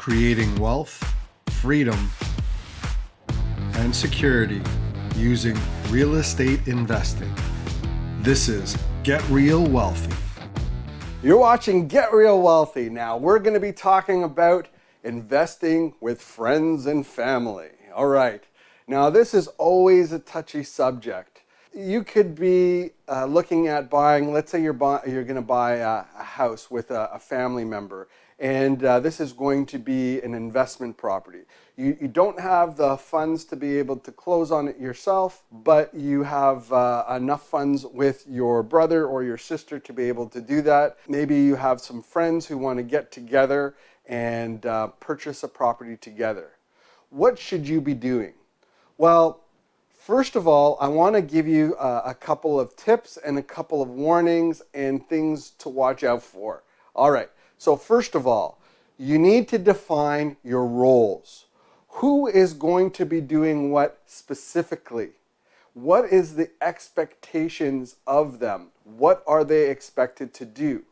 creating wealth, freedom, and security using real estate investing. This is Get Real Wealthy. You're watching Get Real Wealthy. Now, we're going to be talking about investing with friends and family. All right. Now, this is always a touchy subject. You could be looking at buying, let's say you're going to buy a house with a family member, and this is going to be an investment property. You don't have the funds to be able to close on it yourself, but you have enough funds with your brother or your sister to be able to do that. Maybe you have some friends who want to get together and purchase a property together. What should you be doing? Well, first of all, I want to give you a couple of tips and a couple of warnings and things to watch out for. All right. So first of all, you need to define your roles. Who is going to be doing what specifically? What is the expectations of them? What are they expected to do?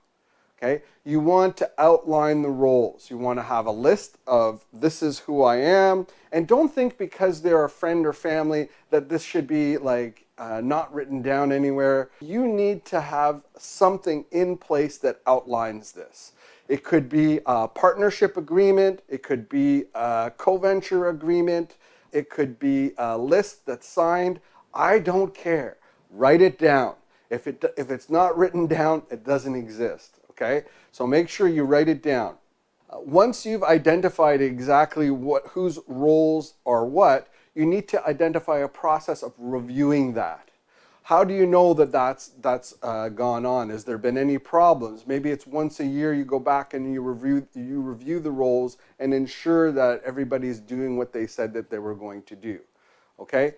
Okay? You want to outline the roles. You want to have a list of this is who I am. And don't think because they're a friend or family that this should be like not written down anywhere. You need to have something in place that outlines this. It could be a partnership agreement. It could be a co-venture agreement. It could be a list that's signed. I don't care. Write it down. If it's not written down, it doesn't exist. Okay? So make sure you write it down. Once you've identified exactly whose roles are what, you need to identify a process of reviewing that. How do you know that that's gone on? Has there been any problems? Maybe it's once a year you go back and you review the roles and ensure that everybody's doing what they said that they were going to do. Okay?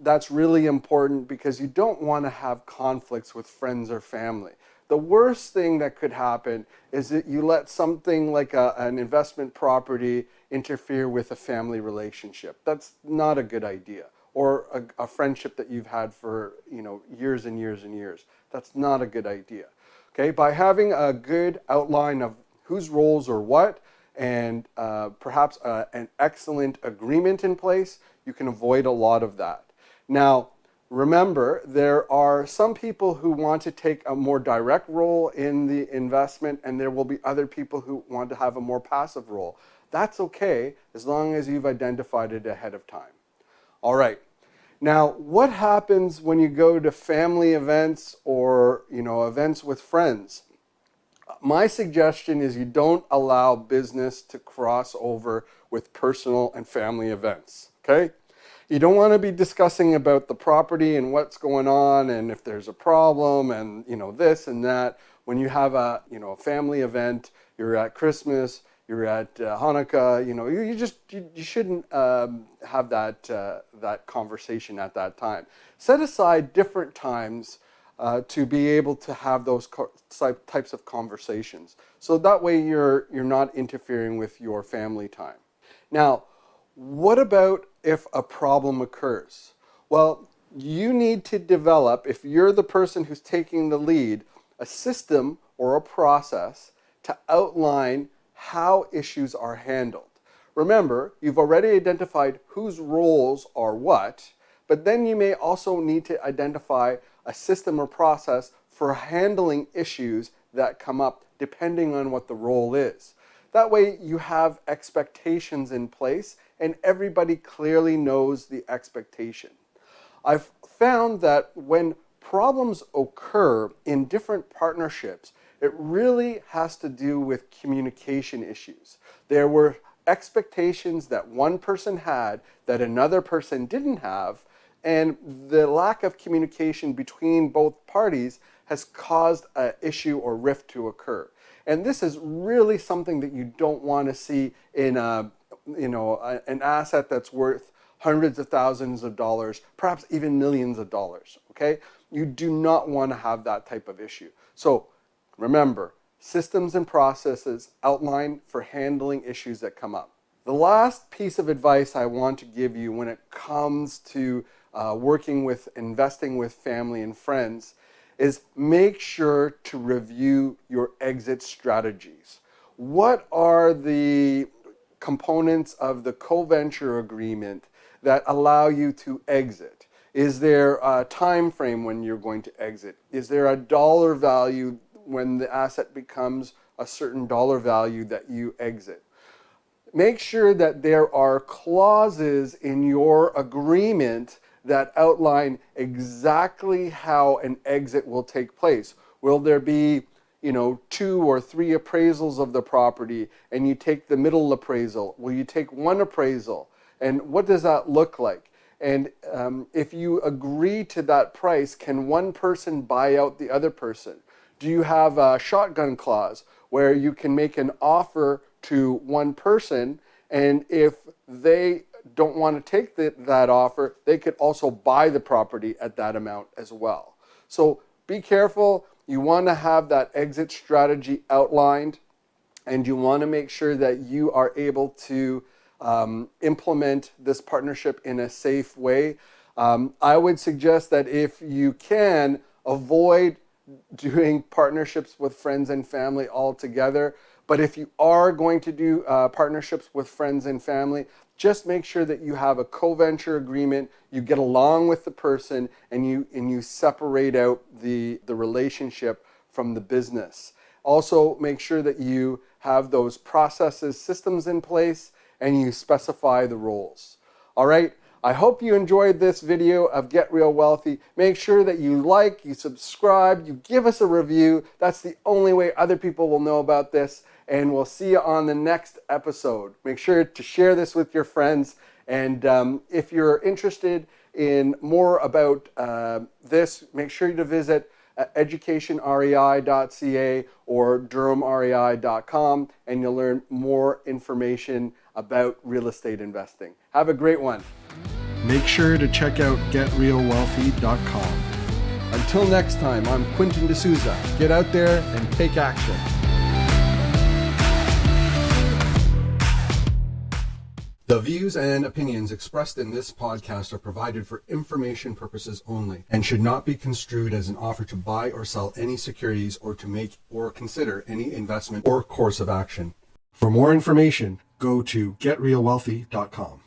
That's really important because you don't want to have conflicts with friends or family. The worst thing that could happen is that you let something like an investment property interfere with a family relationship. That's not a good idea. Or a friendship that you've had for years and years and years. That's not a good idea. Okay, by having a good outline of whose roles are what and perhaps an excellent agreement in place, you can avoid a lot of that. Now, remember, there are some people who want to take a more direct role in the investment, and there will be other people who want to have a more passive role. That's okay, as long as you've identified it ahead of time. All right. Now, what happens when you go to family events or, events with friends? My suggestion is you don't allow business to cross over with personal and family events, okay? You don't want to be discussing about the property and what's going on and if there's a problem and, this and that. When you have a family event, you're at Christmas, you're at Hanukkah, you shouldn't have that conversation at that time. Set aside different times to be able to have those types of conversations. So that way you're not interfering with your family time. Now, what about if a problem occurs? Well, you need to develop, if you're the person who's taking the lead, a system or a process to outline how issues are handled. Remember, you've already identified whose roles are what, but then you may also need to identify a system or process for handling issues that come up depending on what the role is. That way you have expectations in place and everybody clearly knows the expectation. I've found that when problems occur in different partnerships, it really has to do with communication issues. There were expectations that one person had that another person didn't have, and the lack of communication between both parties has caused an issue or rift to occur. And this is really something that you don't want to see in an asset that's worth hundreds of thousands of dollars, perhaps even millions of dollars, okay? You do not want to have that type of issue. So remember, systems and processes outlined for handling issues that come up. The last piece of advice I want to give you when it comes to working with, investing with family and friends is make sure to review your exit strategies. What are the components of the co-venture agreement that allow you to exit? Is there a time frame when you're going to exit? Is there a dollar value when the asset becomes a certain dollar value that you exit? Make sure that there are clauses in your agreement that outline exactly how an exit will take place. Will there be, 2 or 3 appraisals of the property and you take the middle appraisal? Will you take one appraisal? And what does that look like? And if you agree to that price, can one person buy out the other person? Do you have a shotgun clause where you can make an offer to one person, and if they don't want to take that offer, they could also buy the property at that amount as well. So be careful. You want to have that exit strategy outlined, and you want to make sure that you are able to implement this partnership in a safe way. I would suggest that if you can, avoid doing partnerships with friends and family altogether. But if you are going to do partnerships with friends and family, just make sure that you have a co-venture agreement, you get along with the person, and you separate out the relationship from the business. Also, make sure that you have those processes, systems in place, and you specify the roles. All right. I hope you enjoyed this video of Get Real Wealthy. Make sure that you like, you subscribe, you give us a review. That's the only way other people will know about this. And we'll see you on the next episode. Make sure to share this with your friends. And if you're interested in more about this, make sure to visit educationrei.ca or durhamrei.com, and you'll learn more information about real estate investing. Have a great one. Make sure to check out getrealwealthy.com. Until next time, I'm Quentin D'Souza. Get out there and take action. The views and opinions expressed in this podcast are provided for information purposes only and should not be construed as an offer to buy or sell any securities or to make or consider any investment or course of action. For more information, go to getrealwealthy.com.